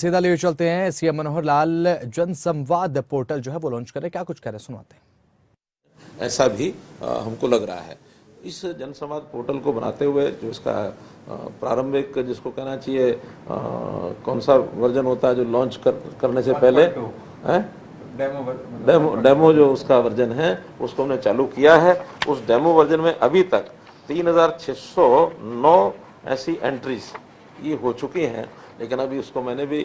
सीधा लिए चलते हैं सीएम मनोहर लाल जन संवाद पोर्टल जो है वो लॉन्च करें, क्या कुछ कह रहे हैं सुनाते हैं। ऐसा भी हमको लग रहा है। इस जन संवाद पोर्टल को बनाते हुए जो इसका प्रारंभिक जिसको कहना चाहिए कौन सा वर्जन होता है जो लॉन्च करने से पहले डेमो जो उसका वर्जन है उसको हमने चालू किया है। उस डेमो वर्जन में अभी तक 3609 ऐसी एंट्रीज ये हो चुकी हैं, लेकिन अभी उसको मैंने भी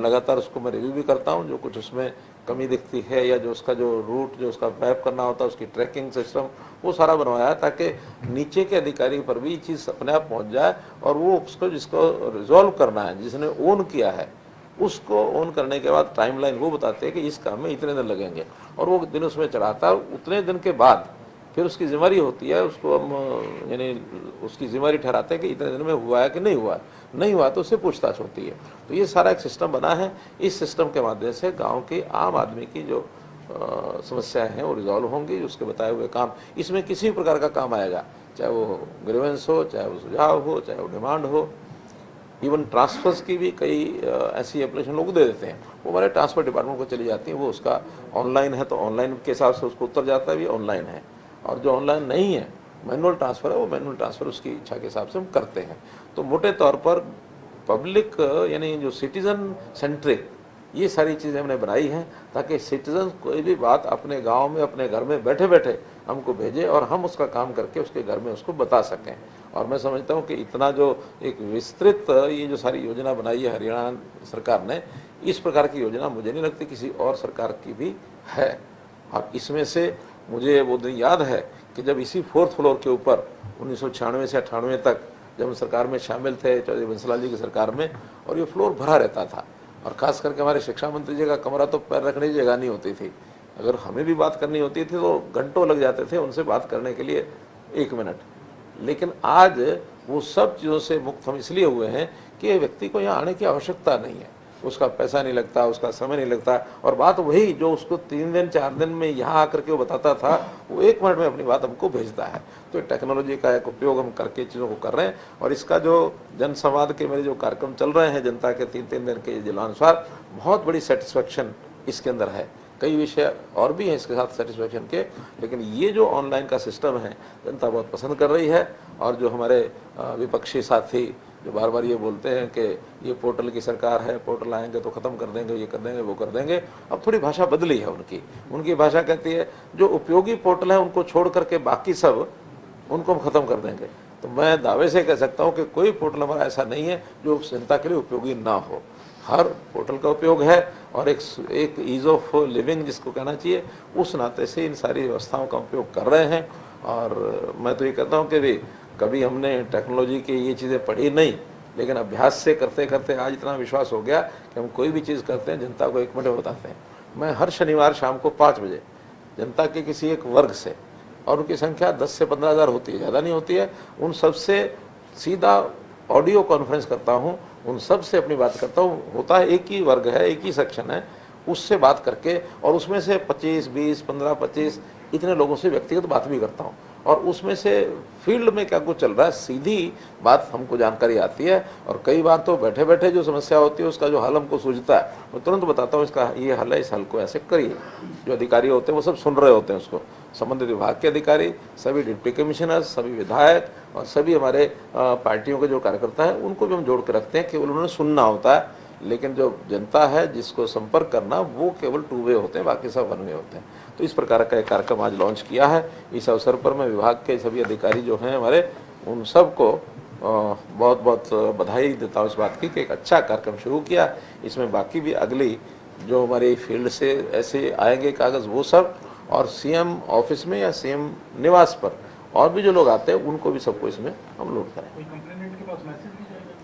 लगातार उसको मैं रिव्यू भी करता हूँ। जो कुछ उसमें कमी दिखती है या जो उसका जो रूट जो उसका मैप करना होता है उसकी ट्रैकिंग सिस्टम वो सारा बनवाया है ताकि नीचे के अधिकारी पर भी ये चीज़ अपने आप पहुँच जाए और वो उसको जिसको रिजॉल्व करना है जिसने ओन किया है उसको ऑन करने के बाद टाइमलाइन वो बताते हैं कि इस काम में इतने दिन लगेंगे और वो दिन उसमें चढ़ाता है। उतने दिन के बाद फिर उसकी जिम्मेदारी होती है, उसको हम यानी उसकी जिम्मेदारी ठहराते हैं कि इतने दिन में हुआ है कि नहीं हुआ, नहीं हुआ तो उससे पूछताछ होती है। तो ये सारा एक सिस्टम बना है। इस सिस्टम के माध्यम से गांव के आम आदमी की जो समस्याएं हैं वो रिजॉल्व होंगी। उसके बताए हुए काम, इसमें किसी भी प्रकार का काम आएगा, चाहे वो ग्रीवेंस हो, चाहे वो सुझाव हो, चाहे वो डिमांड हो, इवन ट्रांसफर्स की भी कई ऐसी एप्लीकेशन लोग दे देते हैं, वो हमारे ट्रांसफर डिपार्टमेंट को चली जाती हैं। वो उसका ऑनलाइन है तो ऑनलाइन के हिसाब से उसको उत्तर जाता है, भी ऑनलाइन है। और जो ऑनलाइन नहीं है मैनुअल ट्रांसफ़र है वो मैनुअल ट्रांसफ़र उसकी इच्छा के हिसाब से हम करते हैं। तो मोटे तौर पर पब्लिक यानी जो सिटीज़न सेंट्रिक ये सारी चीज़ें हमने बनाई हैं ताकि सिटीज़न कोई भी बात अपने गांव में अपने घर में बैठे बैठे हमको भेजे और हम उसका काम करके उसके घर में उसको बता सकें। और मैं समझता हूँ कि इतना जो एक विस्तृत ये जो सारी योजना बनाई है हरियाणा सरकार ने, इस प्रकार की योजना मुझे नहीं लगती किसी और सरकार की भी है। और इसमें से मुझे वो दिन याद है कि जब इसी 4th फ्लोर के ऊपर 1996 से 98 तक जब हम सरकार में शामिल थे चौधरी बंसीलाल जी की सरकार में, और ये फ्लोर भरा रहता था और ख़ास करके हमारे शिक्षा मंत्री जी का कमरा तो पैर रखने की जगह नहीं होती थी। अगर हमें भी बात करनी होती थी तो घंटों लग जाते थे उनसे बात करने के लिए 1 मिनट। लेकिन आज वो सब चीज़ों से मुक्त हम इसलिए हुए हैं कि व्यक्ति को यहाँ आने की आवश्यकता नहीं है, उसका पैसा नहीं लगता, उसका समय नहीं लगता। और बात वही जो उसको 3 दिन 4 दिन में यहाँ आकर के वो बताता था वो 1 मिनट में अपनी बात हमको भेजता है। तो टेक्नोलॉजी का एक उपयोग हम करके चीज़ों को कर रहे हैं। और इसका जो जन संवाद के मेरे जो कार्यक्रम चल रहे हैं जनता के 3-3 दिन के जिलानुसार, बहुत बड़ी सेटिस्फेक्शन इसके अंदर है। कई विषय और भी हैं इसके साथ सेटिस्फेक्शन के, लेकिन ये जो ऑनलाइन का सिस्टम है जनता बहुत पसंद कर रही है। और जो हमारे विपक्षी साथी जो बार बार ये बोलते हैं कि ये पोर्टल की सरकार है, पोर्टल आएंगे तो ख़त्म कर देंगे, ये कर देंगे, वो कर देंगे, अब थोड़ी भाषा बदली है उनकी भाषा कहती है जो उपयोगी पोर्टल है उनको छोड़ करके बाकी सब उनको हम ख़त्म कर देंगे। तो मैं दावे से कह सकता हूँ कि कोई पोर्टल हमारा ऐसा नहीं है जो जनता के लिए उपयोगी ना हो। हर पोर्टल का उपयोग है और एक ईज़ ऑफ लिविंग जिसको कहना चाहिए उस नाते से इन सारी व्यवस्थाओं का उपयोग कर रहे हैं। और मैं तो ये कहता हूँ कि भी कभी हमने टेक्नोलॉजी की ये चीज़ें पढ़ी नहीं, लेकिन अभ्यास से करते करते आज इतना विश्वास हो गया कि हम कोई भी चीज़ करते हैं जनता को 1 मिनट में बताते हैं। मैं हर शनिवार शाम को 5 बजे जनता के किसी एक वर्ग से, और उनकी संख्या 10 से 15 हज़ार होती है, ज़्यादा नहीं होती है, उन सब से सीधा ऑडियो कॉन्फ्रेंस करता हूँ, उन सब से अपनी बात करता हूँ। होता है एक ही वर्ग है, एक ही सेक्शन है, उससे बात करके और उसमें से 25, 20, 15, 25 इतने लोगों से व्यक्तिगत बात भी करता हूँ। और उसमें से फील्ड में क्या कुछ चल रहा है सीधी बात हमको जानकारी आती है। और कई बार तो बैठे बैठे जो समस्या होती है उसका जो हल हमको सूझता है मैं तुरंत बताता हूँ इसका ये हल है, इस हल को ऐसे करिए। जो अधिकारी होते हैं वो सब सुन रहे होते हैं उसको, संबंधित विभाग के अधिकारी, सभी डिप्टी कमिश्नर्स, सभी विधायक और सभी हमारे पार्टियों के जो कार्यकर्ता हैं उनको भी हम जोड़ के रखते हैं। केवल उन्होंने सुनना होता है, लेकिन जो जनता है जिसको संपर्क करना वो केवल 2 वे होते हैं, बाकी सब 1 वे होते हैं। तो इस प्रकार का एक कार्यक्रम आज लॉन्च किया है। इस अवसर पर मैं विभाग के सभी अधिकारी जो हैं हमारे उन सबको बहुत बहुत बधाई देता हूँ इस बात की कि एक अच्छा कार्यक्रम शुरू किया। इसमें बाकी भी अगली जो हमारी फील्ड से ऐसे आएंगे कागज़ वो सब, और सीएम ऑफिस में या सीएम निवास पर और भी जो लोग आते हैं उनको भी सबको इसमें हम लोड करें।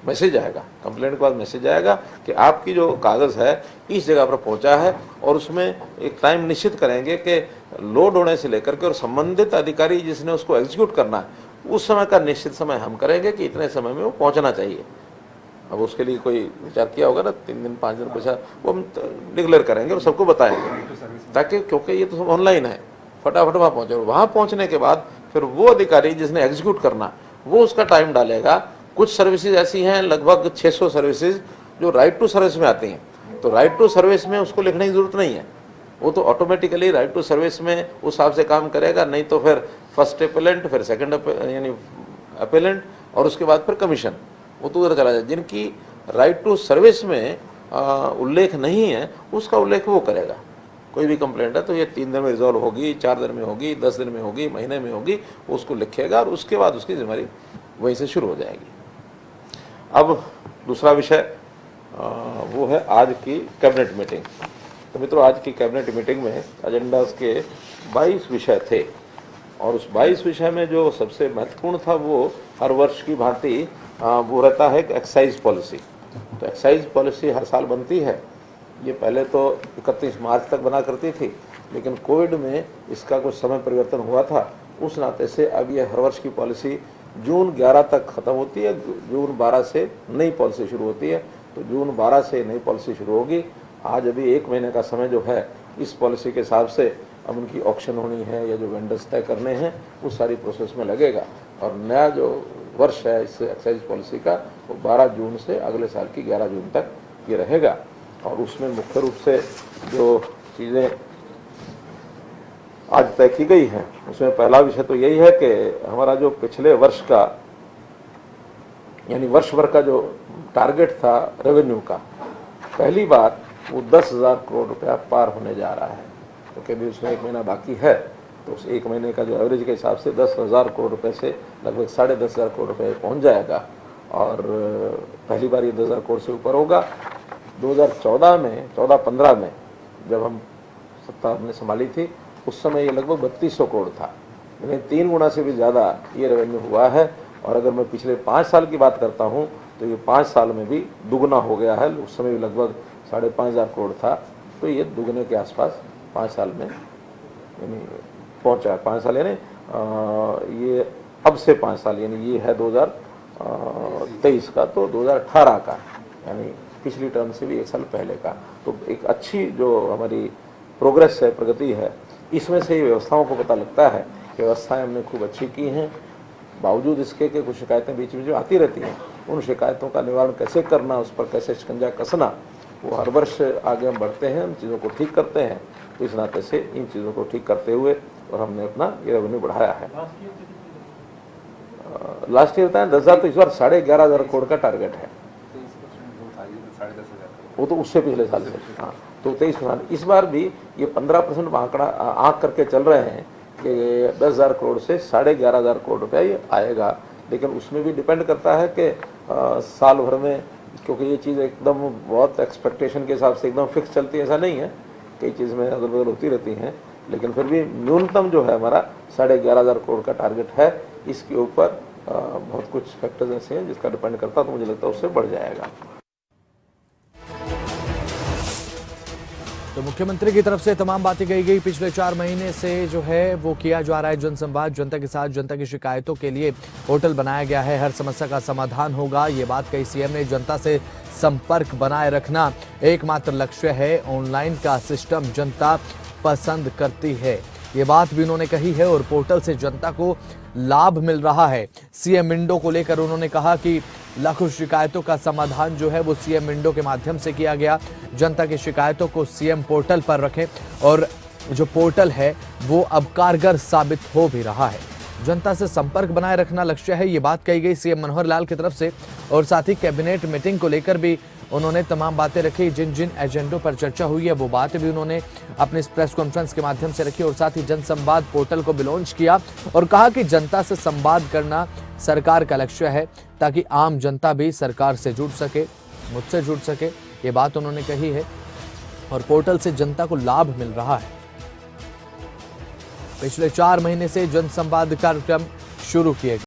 मैसेज आएगा, कंप्लेंट के बाद मैसेज आएगा कि आपकी जो कागज़ है इस जगह पर पहुंचा है, और उसमें एक टाइम निश्चित करेंगे कि लोड होने से लेकर के और संबंधित अधिकारी जिसने उसको एग्जीक्यूट करना है उस समय का निश्चित समय हम करेंगे कि इतने समय में वो पहुंचना चाहिए। अब उसके लिए कोई विचार किया होगा ना 3 दिन 5 दिन पीछा वो हम डिक्लेयर करेंगे और सबको बताएंगे, ताकि क्योंकि ये तो सब ऑनलाइन है, फटाफट वहाँ पहुँचे। वहाँ पहुँचने के बाद फिर वो अधिकारी जिसने एग्जीक्यूट करना वो उसका टाइम डालेगा। कुछ सर्विसेज ऐसी हैं लगभग 600 सर्विसेज जो राइट टू सर्विस में आती हैं, तो राइट टू सर्विस में उसको लिखने की जरूरत नहीं है, वो तो ऑटोमेटिकली राइट टू सर्विस में उस हिसाब से काम करेगा। नहीं तो फिर फर्स्ट अपेलेंट, फिर सेकंड यानी अपेलेंट, और उसके बाद फिर कमीशन, वो तो उधर चला जाए। जिनकी राइट टू सर्विस में उल्लेख नहीं है, उसका उल्लेख वो करेगा। कोई भी कंप्लेंट है तो ये 3 दिन में रिजॉल्व होगी, 4 दिन में होगी, 10 दिन में होगी, महीने में होगी, वो उसको लिखेगा और उसके बाद उसकी जिम्मेदारी वहीं से शुरू हो जाएगी। अब दूसरा विषय वो है आज की कैबिनेट मीटिंग। तो मित्रों, आज की कैबिनेट मीटिंग में एजेंडा के 22 विषय थे, और उस 22 विषय में जो सबसे महत्वपूर्ण था वो हर वर्ष की भांति वो रहता है एक्साइज पॉलिसी। तो एक्साइज पॉलिसी हर साल बनती है। ये पहले तो 31 मार्च तक बना करती थी, लेकिन कोविड में इसका कुछ समय परिवर्तन हुआ था, उस नाते से अब ये हर वर्ष की पॉलिसी जून 11 तक ख़त्म होती है। जून 12 से नई पॉलिसी शुरू होती है, तो जून 12 से नई पॉलिसी शुरू होगी। आज अभी 1 महीने का समय जो है इस पॉलिसी के हिसाब से अब उनकी ऑक्शन होनी है या जो वेंडर्स तय करने हैं, उस सारी प्रोसेस में लगेगा। और नया जो वर्ष है इस एक्साइज पॉलिसी का, वो 12 जून से अगले साल की 11 जून तक ये रहेगा। और उसमें मुख्य रूप से जो चीज़ें आज तय की गई हैं, उसमें पहला विषय तो यही है कि हमारा जो पिछले वर्ष का यानी वर्ष भर का जो टारगेट था रेवेन्यू का, पहली बार वो 10,000 करोड़ रुपया पार होने जा रहा है। क्योंकि अभी उसमें 1 महीना बाकी है, तो उस 1 महीने का जो एवरेज के हिसाब से 10,000 करोड़ रुपए से लगभग 10,500 करोड़ रुपए पहुंच जाएगा। और पहली बार ये 10,000 करोड़ से ऊपर होगा। 2014 में 14-15 में जब हम सत्ता हमने संभाली थी, उस समय ये लगभग 3200 करोड़ था, यानी 3 गुना से भी ज़्यादा ये रेवेन्यू हुआ है। और अगर मैं पिछले 5 साल की बात करता हूँ तो ये 5 साल में भी दुगना हो गया है। उस समय भी लगभग 5,500 करोड़ था, तो ये दुगने के आसपास 5 साल में यानी पहुँचा। 5 साल यानी ये अब से 5 साल, यानी ये है 2023 का, तो 2018 का, यानी पिछली टर्म से भी 1 साल पहले का। तो एक अच्छी जो हमारी प्रोग्रेस है, प्रगति है, इसमें से ही व्यवस्थाओं को पता लगता है कि व्यवस्थाएं हमने खूब अच्छी की हैं। बावजूद इसके कि कुछ शिकायतें बीच में जो आती रहती हैं, उन शिकायतों का निवारण कैसे करना, उस पर कैसे शिकंजा कसना, वो हर वर्ष आगे हम बढ़ते हैं, उन चीज़ों को ठीक करते हैं। तो इस नाते से इन चीज़ों को ठीक करते हुए और हमने अपना ये रेवेन्यू बढ़ाया है। लास्ट ईयर था 10,000, तो इस बार 11,500 करोड़ का टारगेट है। वो तो उससे पिछले साल से, हाँ, तो 23%। इस बार भी ये 15% आंकड़ा आंक करके चल रहे हैं कि 10,000 करोड़ से 11,500 करोड़ रुपया ये आएगा। लेकिन उसमें भी डिपेंड करता है कि साल भर में, क्योंकि ये चीज़ एकदम बहुत एक्सपेक्टेशन के हिसाब से एकदम फिक्स चलती है, ऐसा नहीं है, कई चीज़ में अदल बदल होती रहती हैं। लेकिन फिर भी न्यूनतम जो है हमारा 11,500 करोड़ का टारगेट है। इसके ऊपर बहुत कुछ फैक्टर्स ऐसे हैं जिसका डिपेंड करता है, तो मुझे लगता है उससे बढ़ जाएगा। तो मुख्यमंत्री की तरफ से तमाम बातें कही गई। पिछले 4 महीने से जो है वो किया जा रहा है जनसंवाद, जनता के साथ, जनता की शिकायतों के लिए पोर्टल बनाया गया है, हर समस्या का समाधान होगा, ये बात कही सीएम ने। जनता से संपर्क बनाए रखना एकमात्र लक्ष्य है, ऑनलाइन का सिस्टम जनता पसंद करती है, ये बात भी उन्होंने कही है। और पोर्टल से जनता को लाभ मिल रहा है। सीएम विंडो को लेकर उन्होंने कहा कि लाखों शिकायतों का समाधान जो है वो सीएम विंडो के माध्यम से किया गया। जनता की शिकायतों को सीएम पोर्टल पर रखें, और जो पोर्टल है वो अब कारगर साबित हो भी रहा है। जनता से संपर्क बनाए रखना लक्ष्य है, ये बात कही गई सीएम मनोहर लाल की तरफ से। और साथ ही कैबिनेट मीटिंग को लेकर भी उन्होंने तमाम बातें रखी। जिन जिन एजेंडों पर चर्चा हुई है वो बातें भी उन्होंने अपनी इस प्रेस कॉन्फ्रेंस के माध्यम से रखी। और साथ ही जनसंवाद पोर्टल को भी लॉन्च किया और कहा कि जनता से संवाद करना सरकार का लक्ष्य है, ताकि आम जनता भी सरकार से जुड़ सके, मुझसे जुड़ सके, ये बात उन्होंने कही है। और पोर्टल से जनता को लाभ मिल रहा है। पिछले 4 महीने से जनसंवाद कार्यक्रम शुरू किए गए।